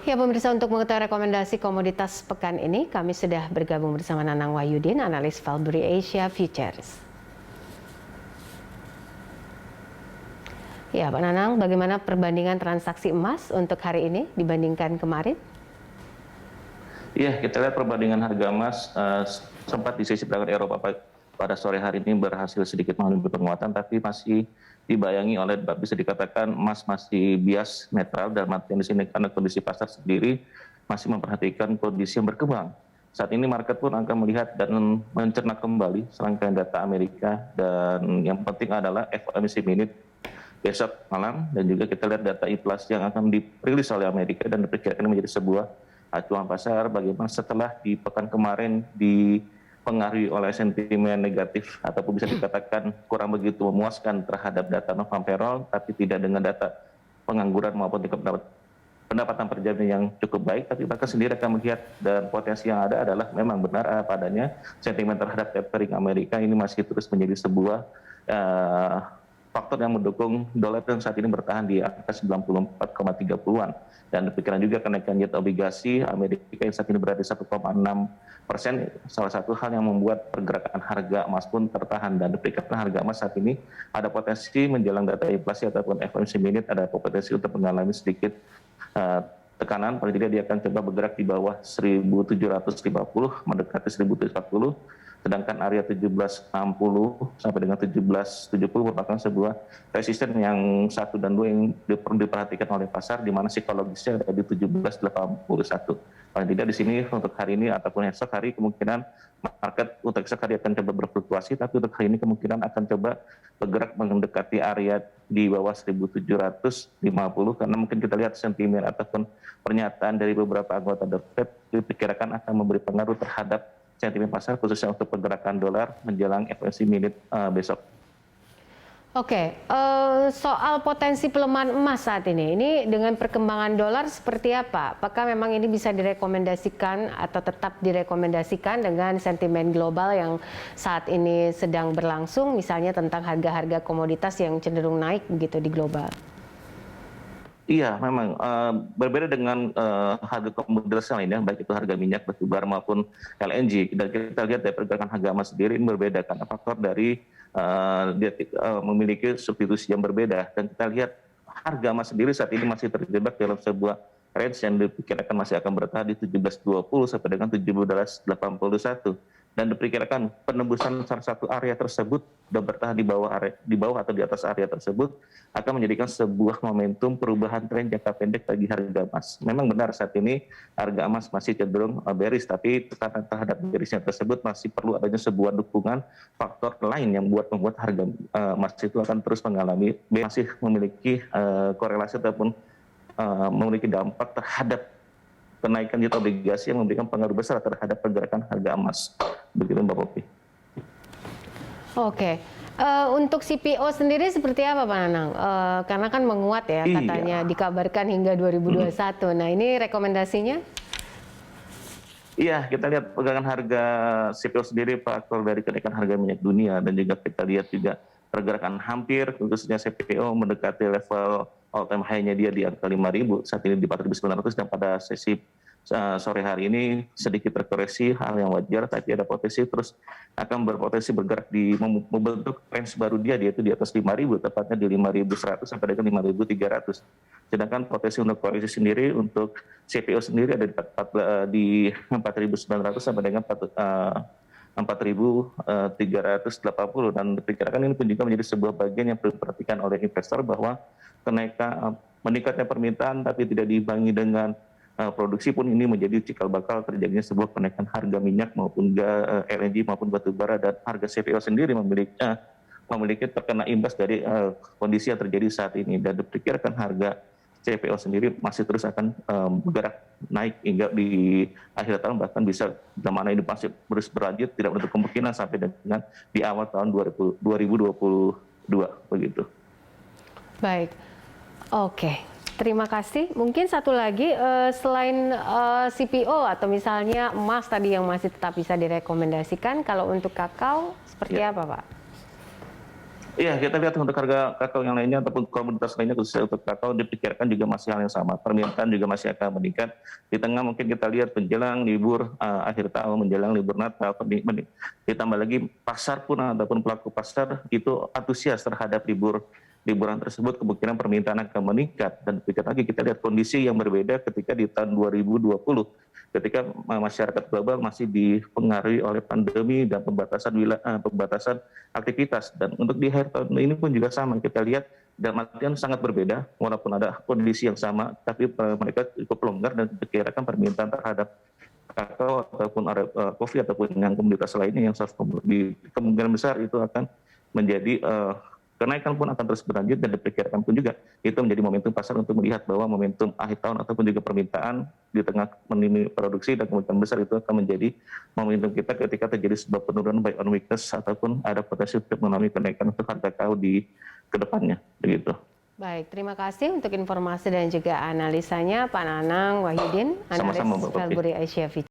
Ya pemirsa, untuk mengetahui rekomendasi komoditas pekan ini, kami sudah bergabung bersama Nanang Wahyudin, analis Valbury Asia Futures. Ya Pak Nanang, bagaimana perbandingan transaksi emas untuk hari ini dibandingkan kemarin? Iya, kita lihat perbandingan harga emas sempat di sesi perdagangan Eropa pada sore hari ini berhasil sedikit mengalami penguatan, tapi masih dibayangi oleh, bisa dikatakan emas masih bias netral, dan artinya di sini karena kondisi pasar sendiri masih memperhatikan kondisi yang berkembang. Saat ini market pun akan melihat dan mencerna kembali serangkaian data Amerika, dan yang penting adalah FOMC minute besok malam, dan juga kita lihat data inflasi yang akan dirilis oleh Amerika dan diperkirakan menjadi sebuah acuan pasar bagaimana setelah di pekan kemarin dipengaruhi oleh sentimen negatif ataupun bisa dikatakan kurang begitu memuaskan terhadap data non-farm payroll, tapi tidak dengan data pengangguran maupun pendapatan per jamnya yang cukup baik. Tapi mereka sendiri akan melihat, dan potensi yang ada adalah memang benar padanya sentimen terhadap tapering Amerika ini masih terus menjadi sebuah faktor yang mendukung dolar yang saat ini bertahan di angka 94,30-an. Dan diperkirakan juga kenaikan yield obligasi Amerika yang saat ini berada di 1,6%, salah satu hal yang membuat pergerakan harga emas pun tertahan. Dan diperkirakan harga emas saat ini ada potensi menjelang data inflasi ataupun FOMC minute ada potensi untuk mengalami sedikit tekanan. Paling tidak dia akan coba bergerak di bawah 1750 mendekati 1740, sedangkan area 1760 sampai dengan 1770 merupakan sebuah resisten yang 1 dan 2 yang perlu diperhatikan oleh pasar, di mana psikologisnya ada di 1781. Paling tidak di sini untuk hari ini ataupun esok hari kemungkinan market untuk esok hari akan coba berfluktuasi, tapi untuk hari ini kemungkinan akan coba bergerak mendekati area di bawah 1750, karena mungkin kita lihat sentimen ataupun pernyataan dari beberapa anggota The Fed diperkirakan akan memberi pengaruh terhadap sentimen pasar khususnya untuk pergerakan dolar menjelang FOMC minute besok. Oke, soal potensi pelemahan emas saat ini dengan perkembangan dolar seperti apa? Apakah memang ini bisa direkomendasikan atau tetap direkomendasikan dengan sentimen global yang saat ini sedang berlangsung, misalnya tentang harga-harga komoditas yang cenderung naik begitu di global? Iya, memang berbeda dengan harga komoditas lainnya, baik itu harga minyak, batu bara maupun LNG. Dan kita lihat dari pergerakan harga emas sendiri ini berbeda karena faktor dari dia memiliki substitusi yang berbeda. Dan kita lihat harga emas sendiri saat ini masih terjebak dalam sebuah range yang diperkirakan masih akan bertahan di 1720 sampai dengan 1781. Dan diperkirakan penembusan salah satu area tersebut dan bertahan di bawah atau di atas area tersebut akan menjadikan sebuah momentum perubahan tren jangka pendek bagi harga emas. Memang benar saat ini harga emas masih cenderung bearish, tapi tekanan terhadap bearishnya tersebut masih perlu adanya sebuah dukungan faktor lain yang membuat harga emas itu akan terus mengalami, masih memiliki korelasi ataupun memiliki dampak terhadap kenaikan yield obligasi yang memberikan pengaruh besar terhadap pergerakan harga emas. Begitu Mbak Popi. Oke, untuk CPO sendiri seperti apa Pak Nanang? Karena kan menguat ya katanya, dikabarkan hingga 2021. Nah ini rekomendasinya? Iya, kita lihat pergerakan harga CPO sendiri faktor dari kenaikan harga minyak dunia, dan juga kita lihat juga pergerakan hampir khususnya CPO mendekati level all time high-nya dia di angka 5.000, saat ini di 4.900, dan pada sesi sore hari ini sedikit terkoreksi, hal yang wajar, tapi ada potensi terus akan berpotensi bergerak di membentuk range baru dia, yaitu di atas 5.000, tepatnya di 5.100 sampai dengan 5.300. Sedangkan potensi untuk koreksi sendiri untuk CPO sendiri ada di 4.900 sampai dengan 4.380, dan diperkirakan ini pun juga menjadi sebuah bagian yang perlu diperhatikan oleh investor bahwa meningkatnya permintaan tapi tidak diimbangi dengan produksi pun ini menjadi cikal bakal terjadinya sebuah kenaikan harga minyak maupun LNG maupun batu bara, dan harga CPO sendiri memiliki terkena imbas dari kondisi yang terjadi saat ini, dan diperkirakan harga CPO sendiri masih terus akan bergerak naik hingga di akhir tahun, bahkan bisa mana ini masih terus berlanjut, tidak menutup kemungkinan sampai dengan di awal tahun 2022 begitu. Baik, oke. Terima kasih. Mungkin satu lagi, selain CPO atau misalnya emas tadi yang masih tetap bisa direkomendasikan, kalau untuk kakao seperti apa Pak? Iya, kita lihat untuk harga kakao yang lainnya ataupun komoditas lainnya khususnya untuk kakao diperkirakan juga masih hal yang sama. Permintaan juga masih akan meningkat. Di tengah mungkin kita lihat menjelang libur akhir tahun, menjelang libur Natal, ditambah lagi pasar pun ataupun pelaku pasar itu antusias terhadap liburan tersebut, kemungkinan permintaan akan meningkat. Dan pikir lagi kita lihat kondisi yang berbeda ketika di tahun 2020, ketika masyarakat global masih dipengaruhi oleh pandemi dan pembatasan aktivitas. Dan untuk di akhir tahun ini pun juga sama, kita lihat dalam artian sangat berbeda, walaupun ada kondisi yang sama, tapi mereka cukup longgar dan diperkirakan permintaan terhadap kakao ataupun kopi ataupun yang komoditas lainnya yang kemungkinan besar itu akan menjadi kenaikan pun akan terus berlanjut, dan diperkirakan pun juga itu menjadi momentum pasar untuk melihat bahwa momentum akhir tahun ataupun juga permintaan di tengah meningkatnya produksi dan kemungkinan besar itu akan menjadi momentum kita ketika terjadi sebuah penurunan buy on weakness ataupun ada potensi untuk mengalami kenaikan untuk harga kakao di kedepannya begitu. Baik, terima kasih untuk informasi dan juga analisanya Pak Nanang Wahidin, analis Sama-sama, Mbak Popi. Valbury Asia Future.